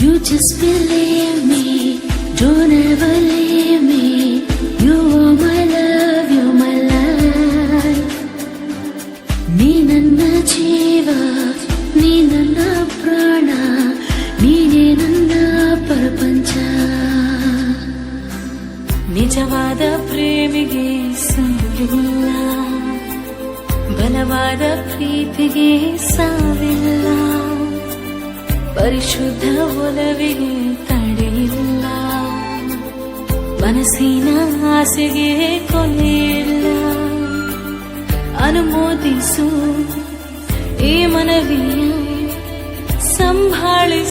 You just believe me, don't ever leave me. You are my love, you're my life. ನೀ ನನ್ನ ಜೀವ, ನೀ ನನ್ನ ಪ್ರಾಣ, ನೀನೇ ನನ್ನ ಪ್ರಪಂಚ. ನಿಜವಾದ ಪ್ರೇಮಿಗೆ ಸಾವಿಲ್ಲ, ಬಲವಾದ ಪ್ರೀತಿಗೆ ಸಾವಿಲ್ಲ, ಪರಿಶುದ್ಧ ಒಲವಿಗೆ ತಡೆಯಿಲ್ಲ, ಮನಸ್ಸಿನ ಆಸೆಗೆ ಕೊನೆಯಿಲ್ಲ. ಅನುಮೋದಿಸು ಈ ಮನವಿಯ ಸಂಭಾಳಿಸು.